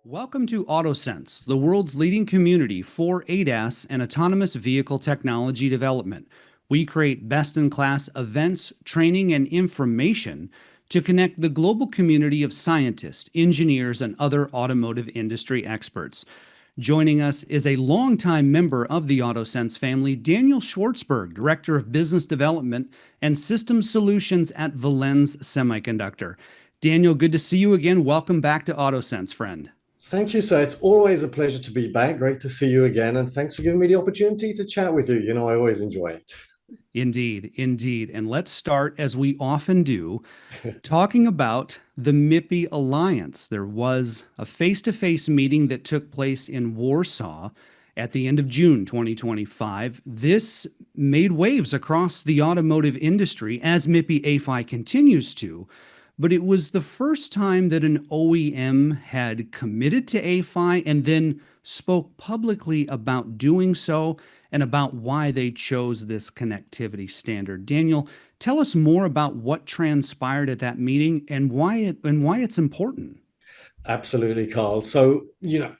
Welcome to AutoSense, the world's leading community for ADAS and autonomous vehicle technology development. We create best-in-class events, training, and information to connect the global community of scientists, engineers, and other automotive industry experts. Joining us is a longtime member of the AutoSense family, Daniel Shwartzberg, Director of Business Development and Systems Solutions at Valens Semiconductor. Daniel, good to see you again. Welcome back to AutoSense, friend. Thank you, sir. It's always a pleasure to be back. Great to see you again. And thanks for giving me the opportunity to chat with you. You know, I always enjoy it. Indeed, indeed. And let's start, as we often do, talking about the MIPI Alliance. There was a face-to-face meeting that took place in Warsaw at the end of June 2025. This made waves across the automotive industry, as MIPI A-PHY continues to. But it was the first time that an OEM had committed to A-PHY and then spoke publicly about doing so and about why they chose this connectivity standard. Daniel, tell us more about what transpired at that meeting and why it's important. Absolutely, Carl. So,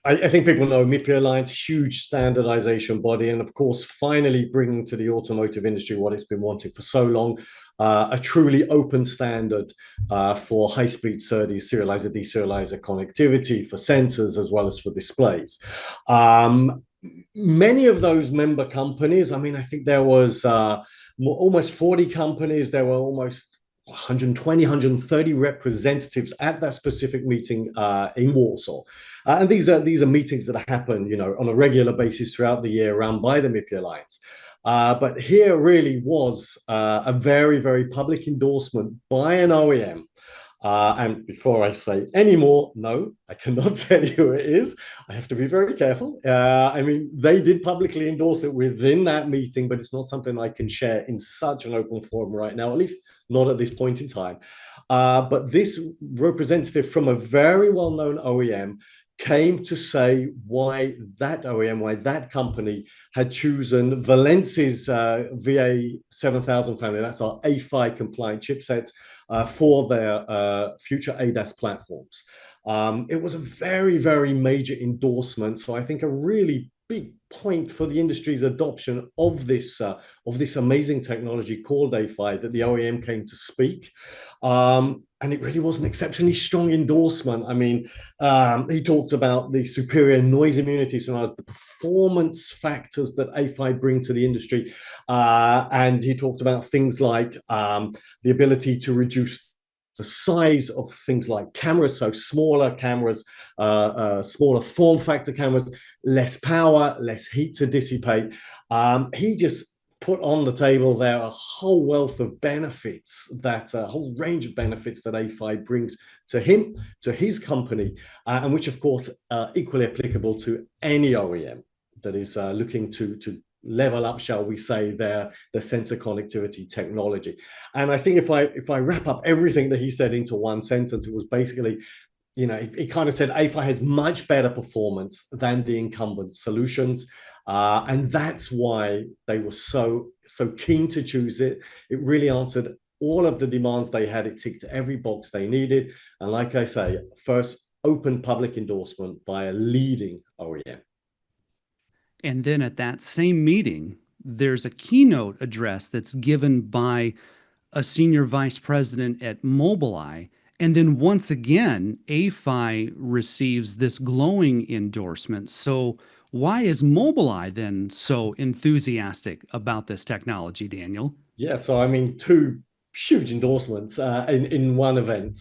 I think people know MIPI Alliance, huge standardization body, and of course, finally bringing to the automotive industry what it's been wanting for so long, a truly open standard for high-speed SerDes, serializer, deserializer connectivity for sensors as well as for displays. Many of those member companies, I think there was almost 40 companies, there were almost 120, 130 representatives at that specific meeting in Warsaw. And these are meetings that happen, on a regular basis throughout the year run by the MIPI Alliance. But here really was a very, very public endorsement by an OEM. And before I say any more, no, I cannot tell you who it is. I have to be very careful. They did publicly endorse it within that meeting, but it's not something I can share in such an open forum right now, at least not at this point in time. But this representative from a very well-known OEM came to say why that OEM, why that company had chosen Valens's VA7000 family, that's our A-PHY compliant chipsets, for their future ADAS platforms. It was a very, very major endorsement. So I think a really big point for the industry's adoption of this amazing technology called A-PHY that the OEM came to speak. And it really was an exceptionally strong endorsement. He talked about the superior noise immunity, so as the performance factors that A-PHY bring to the industry. And he talked about things like the ability to reduce the size of things like cameras, so smaller cameras, smaller form factor cameras, less power, less heat to dissipate. He just put on the table there a whole wealth of benefits, a whole range of benefits that A-PHY brings to him, to his company, and which of course are equally applicable to any OEM that is looking to level up, shall we say, their sensor connectivity technology. And I think if I wrap up everything that he said into one sentence, it was basically, he kind of said A-PHY has much better performance than the incumbent solutions. And that's why they were so keen to choose it. It really answered all of the demands they had. It ticked every box they needed. And like I say, first open public endorsement by a leading OEM. And then at that same meeting, there's a keynote address that's given by a senior vice president at Mobileye. And then once again, A-PHY receives this glowing endorsement. So why is Mobileye then so enthusiastic about this technology, Daniel? Yeah, so two huge endorsements in one event.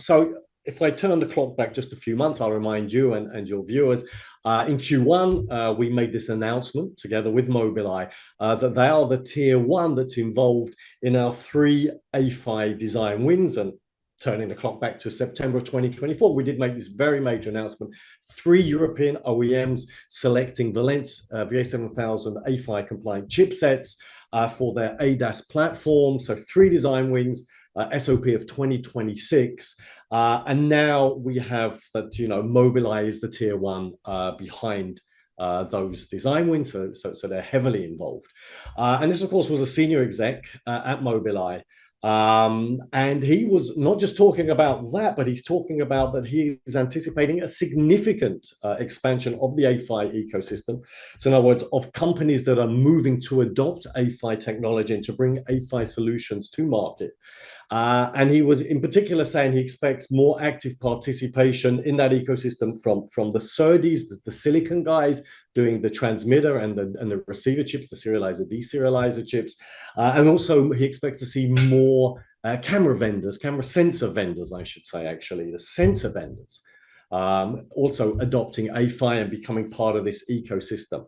So if I turn the clock back just a few months, I'll remind you and your viewers, in Q1, we made this announcement together with Mobileye that they are the tier one that's involved in our 3 A-PHY design wins. And turning the clock back to September of 2024, we did make this very major announcement. 3 European OEMs selecting Valens VA7000 A-PHY compliant chipsets for their ADAS platform. So 3 design wins, SOP of 2026. And now we have that, Mobileye is the tier one behind those design wins. So they're heavily involved. And this, of course, was a senior exec at Mobileye. And he was not just talking about that, but he's talking about that he is anticipating a significant expansion of the A-PHY ecosystem. So in other words, of companies that are moving to adopt A-PHY technology and to bring A-PHY solutions to market. And he was in particular saying he expects more active participation in that ecosystem from the SerDes, the silicon guys doing the transmitter and the receiver chips, the serializer, deserializer chips. And also he expects to see more camera vendors, camera sensor vendors, I should say, actually, the sensor vendors. Also adopting A-PHY and becoming part of this ecosystem.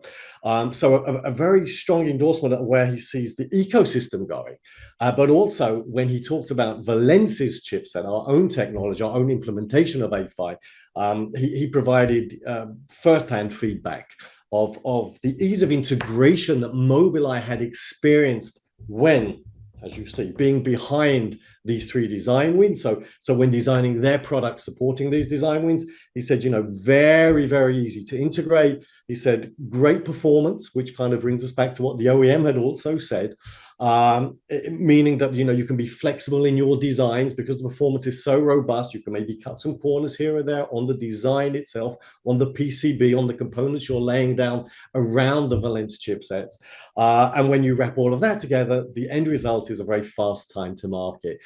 So a very strong endorsement of where he sees the ecosystem going. But also when he talked about Valens's chipset, our own technology, our own implementation of A-PHY, he provided firsthand feedback of the ease of integration that Mobileye had experienced when, as you see, being behind these three design wins. So when designing their products, supporting these design wins, he said, very, very easy to integrate. He said, great performance, which kind of brings us back to what the OEM had also said, meaning that, you can be flexible in your designs because the performance is so robust. You can maybe cut some corners here or there on the design itself, on the PCB, on the components you're laying down around the Valens chipsets. And when you wrap all of that together, the end result is a very fast time to market.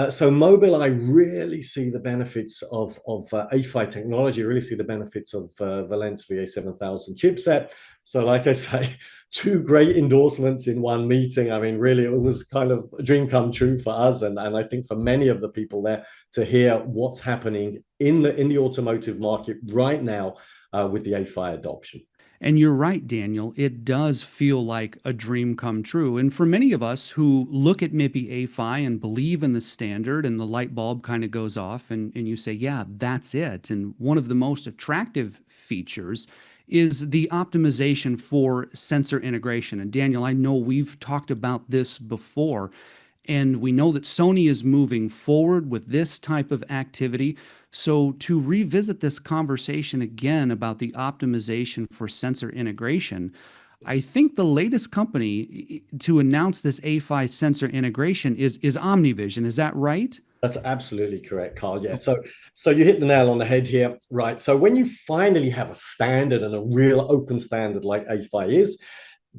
So Mobileye really see the benefits of A-PHY technology, really see the benefits of Valens VA7000 chipset. So like I say, two great endorsements in one meeting. I mean, really, it was kind of a dream come true for us. And I think for many of the people there to hear what's happening in the automotive market right now with the A-PHY adoption. And you're right, Daniel. It does feel like a dream come true. And for many of us who look at MIPI A-PHY and believe in the standard and the light bulb kind of goes off and you say, yeah, that's it. And one of the most attractive features is the optimization for sensor integration. And Daniel, I know we've talked about this before, and we know that Sony is moving forward with this type of activity. So to revisit this conversation again about the optimization for sensor integration, I think the latest company to announce this A-PHY sensor integration is OmniVision. Is that right? That's absolutely correct, Carl. Yeah. So you hit the nail on the head here, right? So when you finally have a standard and a real open standard like A-PHY is,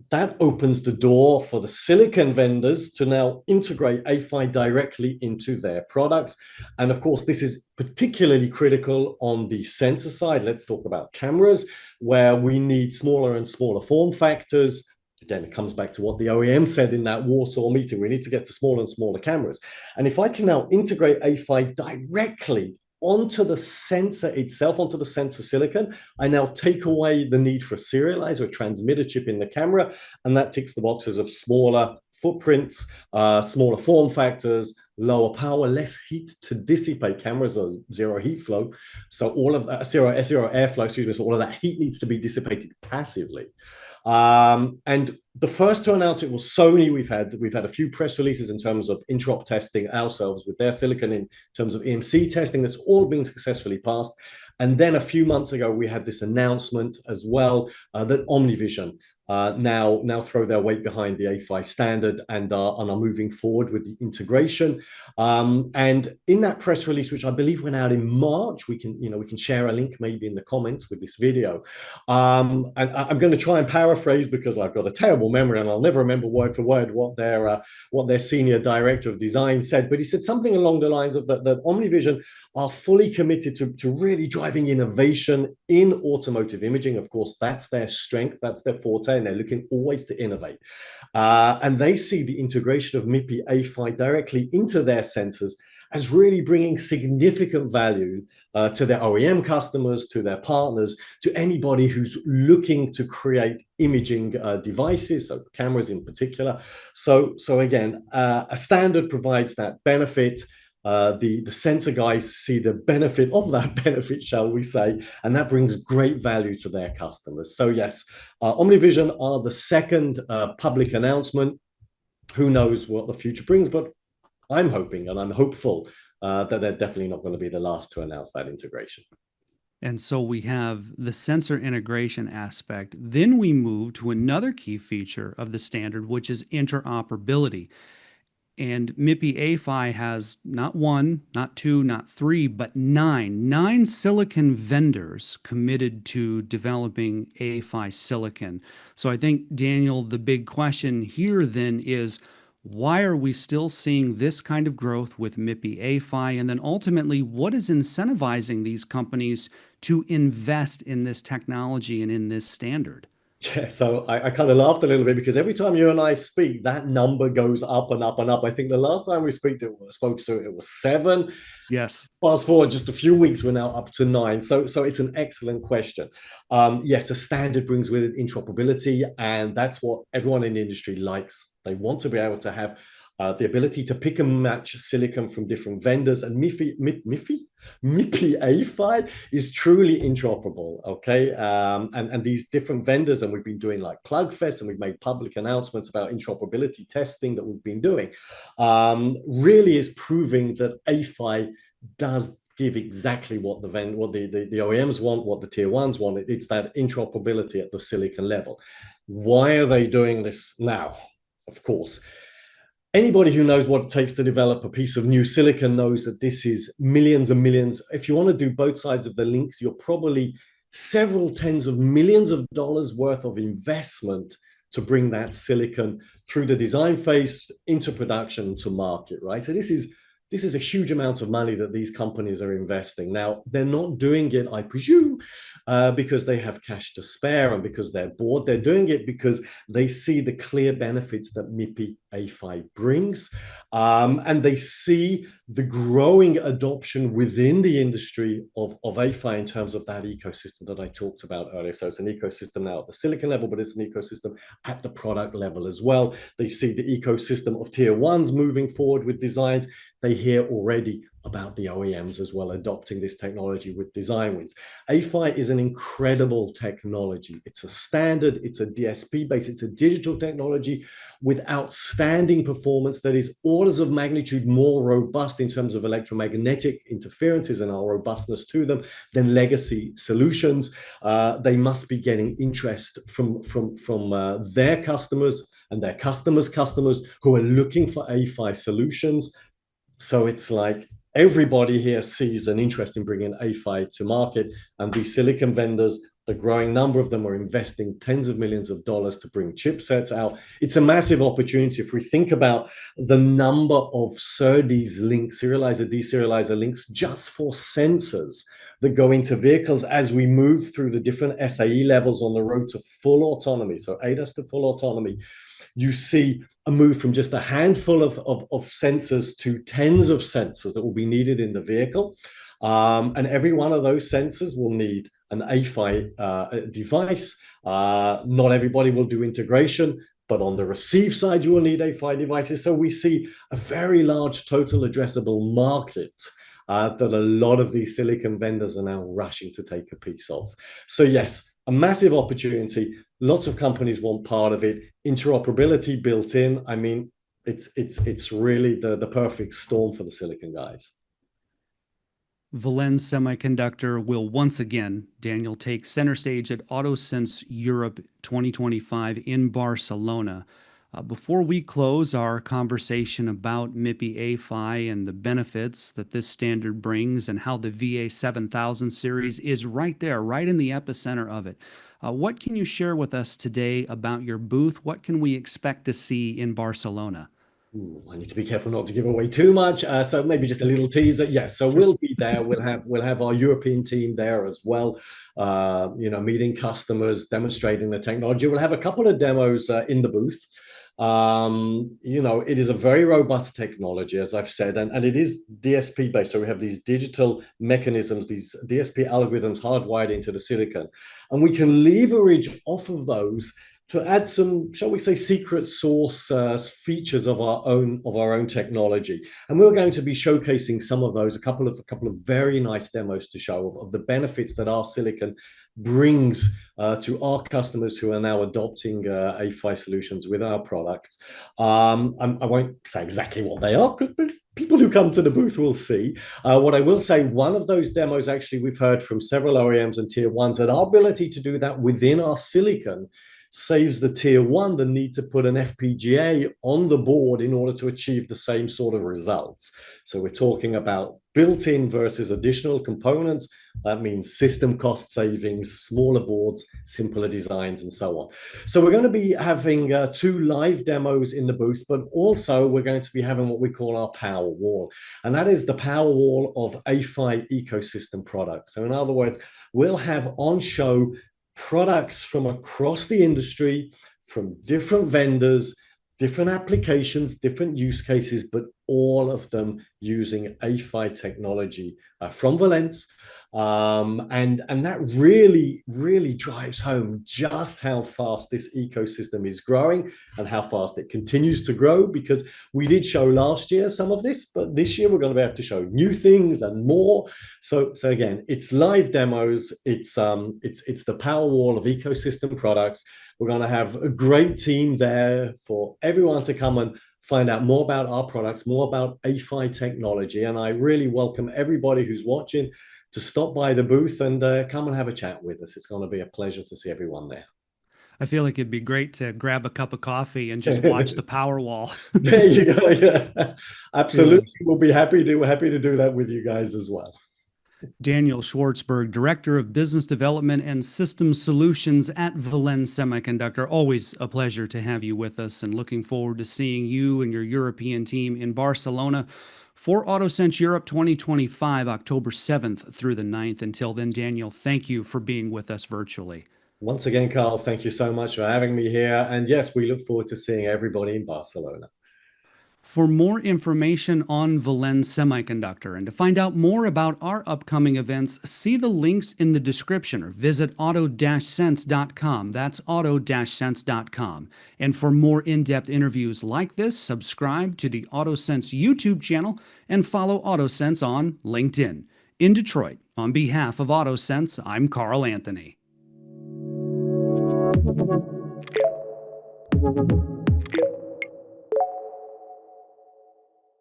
that opens the door for the silicon vendors to now integrate A-PHY directly into their products. And of course, this is particularly critical on the sensor side. Let's talk about cameras, where we need smaller and smaller form factors. Again, it comes back to what the OEM said in that Warsaw meeting. We need to get to smaller and smaller cameras. And if I can now integrate A-PHY directly onto the sensor itself, onto the sensor silicon, I now take away the need for a serializer, a transmitter chip in the camera, and that ticks the boxes of smaller footprints, smaller form factors, lower power, less heat to dissipate. Cameras are zero heat flow, so all of that zero airflow, excuse me, so all of that heat needs to be dissipated passively. And the first to announce it was Sony. We've had a few press releases in terms of interop testing ourselves with their silicon, in terms of EMC testing. That's all been successfully passed. And then a few months ago, we had this announcement as well that OmniVision now throw their weight behind the A-PHY standard and are moving forward with the integration. And in that press release, which I believe went out in March, we can share a link maybe in the comments with this video. And I'm going to try and paraphrase because I've got a terrible memory and I'll never remember word for word what their senior director of design said. But he said something along the lines of that OmniVision are fully committed to really driving innovation in automotive imaging. Of course, that's their strength, that's their forte, and they're looking always to innovate. And they see the integration of MIPI A-PHY directly into their sensors as really bringing significant value to their OEM customers, to their partners, to anybody who's looking to create imaging devices, so cameras in particular. So again, a standard provides that benefit. The sensor guys see the benefit of that benefit, shall we say, and that brings great value to their customers. So yes, OmniVision are the second public announcement. Who knows what the future brings, but I'm hoping and I'm hopeful that they're definitely not going to be the last to announce that integration. And so we have the sensor integration aspect. Then we move to another key feature of the standard, which is interoperability. And MIPI A-PHY has not one, not two, not three, but nine silicon vendors committed to developing A-PHY silicon. So I think, Daniel, the big question here then is, why are we still seeing this kind of growth with MIPI A-PHY? And then ultimately, what is incentivizing these companies to invest in this technology and in this standard? Yeah, so I kind of laughed a little bit because every time you and I speak, that number goes up and up and up. I think the last time we spoke to it was seven. Yes. Fast forward just a few weeks, we're now up to nine. So it's an excellent question. Yes, a standard brings with it interoperability, and that's what everyone in the industry likes. They want to be able to have the ability to pick and match silicon from different vendors. And MIPI A-PHY is truly interoperable, okay? And these different vendors, and we've been doing like PlugFest, and we've made public announcements about interoperability testing that we've been doing, really is proving that A-PHY does give exactly what the OEMs want, what the tier ones want. It's that interoperability at the silicon level. Why are they doing this now? Of course, anybody who knows what it takes to develop a piece of new silicon knows that this is millions and millions. If you want to do both sides of the links, you're probably several tens of millions of dollars worth of investment to bring that silicon through the design phase into production to market, right? So this is a huge amount of money that these companies are investing. Now, they're not doing it, I presume, because they have cash to spare and because they're bored. They're doing it because they see the clear benefits that MIPI A-PHY brings. And they see the growing adoption within the industry of A-PHY in terms of that ecosystem that I talked about earlier. So it's an ecosystem now at the silicon level, but it's an ecosystem at the product level as well. They see the ecosystem of tier ones moving forward with designs. They hear already about the OEMs as well adopting this technology with design wins. A-PHY is an incredible technology. It's a standard, it's a DSP base, it's a digital technology with outstanding performance that is orders of magnitude more robust in terms of electromagnetic interferences and our robustness to them than legacy solutions. They must be getting interest from their customers and their customers who are looking for A-PHY solutions. So it's like everybody here sees an interest in bringing A-PHY to market, and these silicon vendors, the growing number of them, are investing tens of millions of dollars to bring chipsets out. It's a massive opportunity. If we think about the number of SerDes links, serializer, deserializer links, just for sensors that go into vehicles as we move through the different SAE levels on the road to full autonomy, so ADAS to full autonomy, you see a move from just a handful of sensors to tens of sensors that will be needed in the vehicle. And every one of those sensors will need an A-PHY device. Not everybody will do integration, but on the receive side, you will need A-PHY devices. So we see a very large total addressable market that a lot of these silicon vendors are now rushing to take a piece of. So yes, a massive opportunity. Lots of companies want part of it. Interoperability built in. I mean, it's really the perfect storm for the silicon guys. Valens Semiconductor will once again, Daniel, take center stage at AutoSense Europe 2025 in Barcelona. Before we close our conversation about MIPI A-PHY and the benefits that this standard brings and how the VA7000 series is right there, right in the epicenter of it, what can you share with us today about your booth? What can we expect to see in Barcelona? Ooh, I need to be careful not to give away too much. So maybe just a little teaser. Yeah, so Sure. we'll be there. We'll have our European team there as well. Meeting customers, demonstrating the technology. We'll have a couple of demos in the booth. It is a very robust technology, as I've said, and it is DSP based. So we have these digital mechanisms, these DSP algorithms hardwired into the silicon, and we can leverage off of those to add some, shall we say, secret sauce features of our own technology. And we're going to be showcasing some of those, a couple of very nice demos to show of the benefits that our silicon brings to our customers who are now adopting A-PHY solutions with our products. I won't say exactly what they are people who come to the booth will see. What I will say, one of those demos, actually, we've heard from several OEMs and tier ones that our ability to do that within our silicon saves the tier one the need to put an FPGA on the board in order to achieve the same sort of results. So we're talking about built-in versus additional components. That means system cost savings, smaller boards, simpler designs, and so on. So we're going to be having two live demos in the booth, but also we're going to be having what we call our power wall. And that is the power wall of A-PHY ecosystem products. So in other words, we'll have on show products from across the industry, from different vendors, different applications, different use cases, but all of them using A-PHY technology from Valens. And that really drives home just how fast this ecosystem is growing and how fast it continues to grow, because we did show last year some of this, but this year we're going to be able to show new things and more. So again, it's live demos. It's the power wall of ecosystem products. We're going to have a great team there for everyone to come and find out more about our products, more about A-PHY technology. And I really welcome everybody who's watching to stop by the booth and come and have a chat with us. It's going to be a pleasure to see everyone there. I feel like it'd be great to grab a cup of coffee and just watch the power wall. There you go. Yeah, absolutely. Yeah. We'll be happy to do that with you guys as well. Daniel Shwartzberg, Director of Business Development and Systems Solutions at Valens Semiconductor. Always a pleasure to have you with us, and looking forward to seeing you and your European team in Barcelona for AutoSense Europe 2025, October 7th through the 9th. Until then, Daniel, thank you for being with us virtually. Once again, Carl, thank you so much for having me here. And yes, we look forward to seeing everybody in Barcelona. For more information on Valens Semiconductor and to find out more about our upcoming events, see the links in the description or visit auto-sense.com. That's auto-sense.com. And for more in-depth interviews like this, subscribe to the AutoSense YouTube channel and follow AutoSense on LinkedIn. In Detroit, on behalf of AutoSense, I'm Carl Anthony.